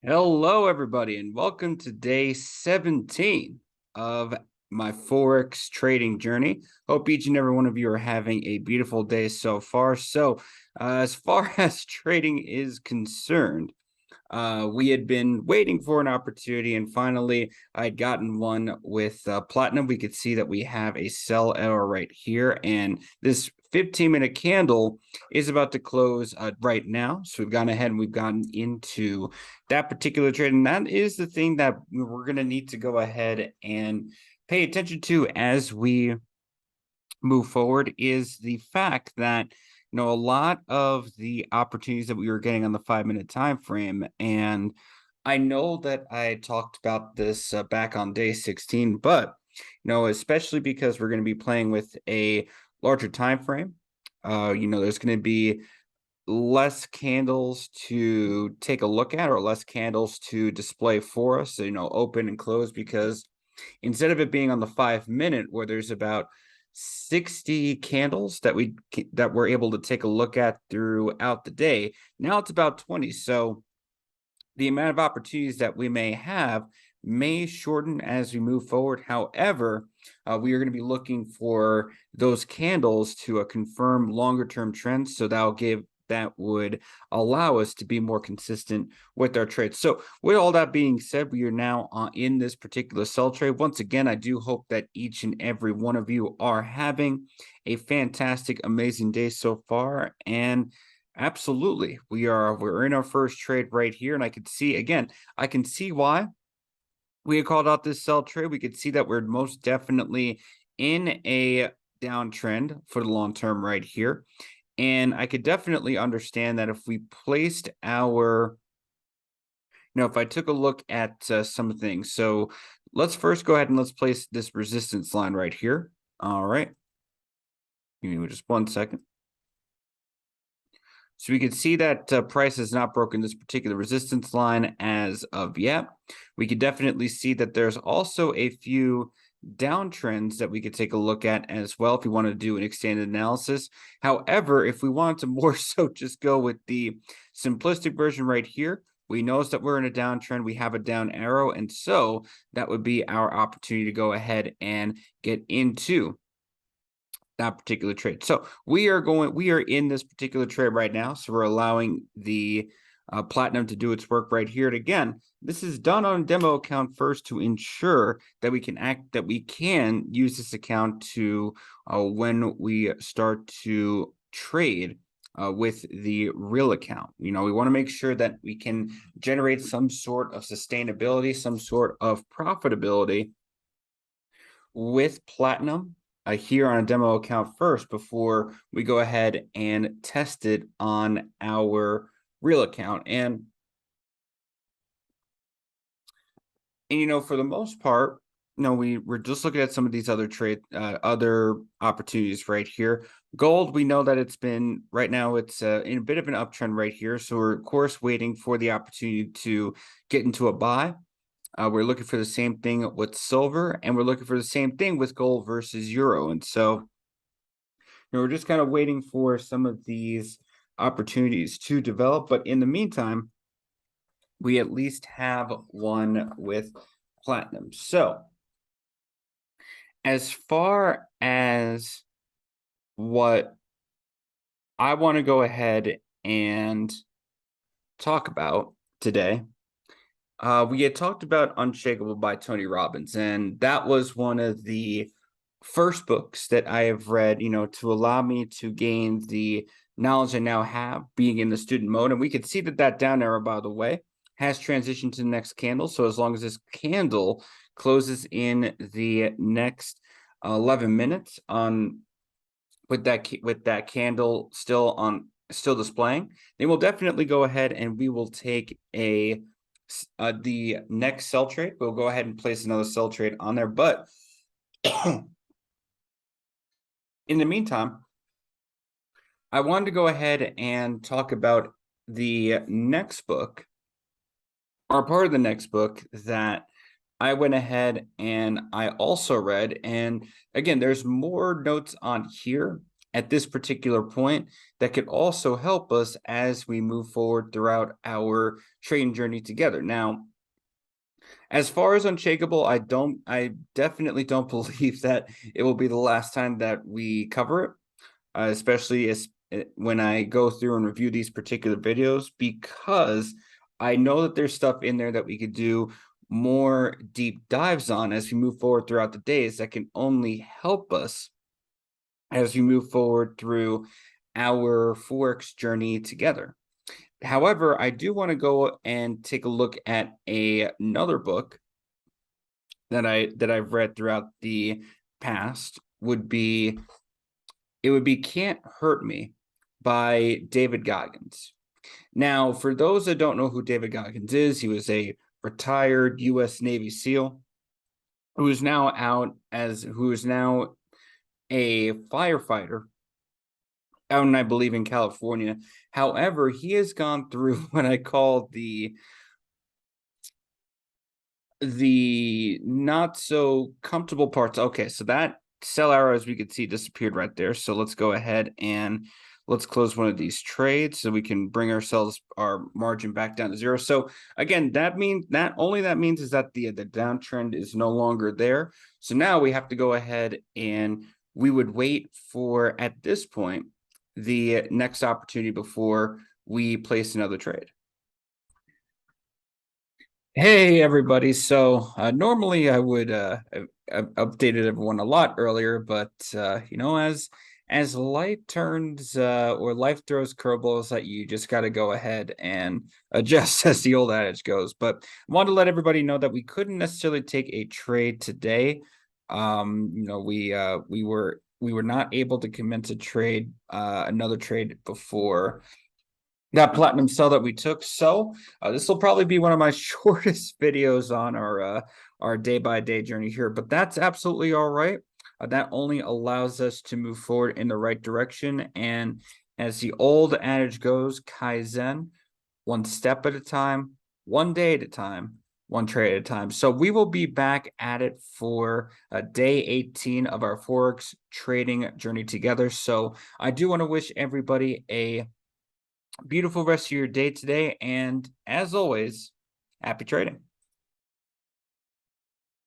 Hello, everybody, and welcome to day 17 of my Forex trading journey. Hope each and every one of you are having a beautiful day so far. As far as trading is concerned, we had been waiting for an opportunity, and finally, I'd gotten one with platinum. We could see that we have a sell arrow right here, and this 15-minute candle is about to close right now. So we've gone ahead and we've gotten into that particular trade, and that is the thing that we're going to need to go ahead and pay attention to as we move forward is the fact that a lot of the opportunities that we were getting on the 5-minute time frame, and I know that I talked about this back on day 16, but especially because we're going to be playing with a larger time frame. There's going to be less candles to take a look at, or less candles to display for us, so, open and close, because instead of it being on the 5-minute where there's about 60 candles that we're able to take a look at throughout the day, now it's about 20. So the amount of opportunities that we may have may shorten as we move forward. However, we are going to be looking for those candles to confirm longer term trends, so that would allow us to be more consistent with our trades. So with all that being said, we are now in this particular sell trade. Once again, I do hope that each and every one of you are having a fantastic, amazing day so far. And absolutely, we're in our first trade right here, and I can see why we had called out this sell trade. We could see that we're most definitely in a downtrend for the long term right here. And I could definitely understand that if we placed if I took a look at some things. So let's first go ahead and let's place this resistance line right here. All right. Give me just 1 second. So we can see that price has not broken this particular resistance line as of yet. We could definitely see that there's also a few downtrends that we could take a look at as well if we want to do an extended analysis. However, if we wanted to more so just go with the simplistic version right here, we notice that we're in a downtrend. We have a down arrow, and so that would be our opportunity to go ahead and get into that particular trade. So we are in this particular trade right now. So we're allowing the platinum to do its work right here. And again, this is done on a demo account first to ensure that we can use this account to when we start to trade with the real account. We want to make sure that we can generate some sort of sustainability, some sort of profitability with platinum here on a demo account first before we go ahead and test it on our real account. And for the most part, we're just looking at some of these other opportunities right here. Gold, we know that it's been right now, it's in a bit of an uptrend right here. So we're of course waiting for the opportunity to get into a buy. We're looking for the same thing with silver, and we're looking for the same thing with gold versus euro. And so, we're just kind of waiting for some of these opportunities to develop. But in the meantime, we at least have one with platinum. So, as far as what I want to go ahead and talk about today, we had talked about Unshakable by Tony Robbins, and that was one of the first books that I have read, to allow me to gain the knowledge I now have being in the student mode. And we could see that down arrow, by the way, has transitioned to the next candle. So as long as this candle closes in the next 11 minutes on with that candle still displaying, then we'll definitely go ahead and we will take the next sell trade. We'll go ahead and place another sell trade on there. But in the meantime, I wanted to go ahead and talk about the next book, or part of the next book that I went ahead and I also read. And again, there's more notes on here at this particular point that could also help us as we move forward throughout our trading journey together. Now, as far as Unshakable, I definitely don't believe that it will be the last time that we cover it, especially when I go through and review these particular videos, because I know that there's stuff in there that we could do more deep dives on as we move forward throughout the days that can only help us as we move forward through our Forex journey together. However, I do want to go and take a look at another book that I've read throughout the past. It would be Can't Hurt Me by David Goggins. Now, for those that don't know who David Goggins is, he was a retired U.S. Navy SEAL who is now a firefighter out in, I believe, in California. However, he has gone through what I call the not so comfortable parts. Okay, so that sell arrow, as we could see, disappeared right there. So let's go ahead and let's close one of these trades so we can bring our margin back down to zero. So again, that means is that the downtrend is no longer there. So now we have to go ahead and we would wait for, at this point, the next opportunity before we place another trade. Hey everybody. So normally I would I've updated everyone a lot earlier, but as life turns or life throws curveballs that you just got to go ahead and adjust, as the old adage goes. But I wanted to let everybody know that we couldn't necessarily take a trade today. We were not able to commence a trade, another trade before that platinum sell that we took. So this will probably be one of my shortest videos on our day-by-day journey here, but that's absolutely all right. That only allows us to move forward in the right direction. And as the old adage goes, Kaizen, one step at a time, one day at a time, one trade at a time. So we will be back at it for day 18 of our Forex trading journey together. So I do want to wish everybody a beautiful rest of your day today. And as always, happy trading.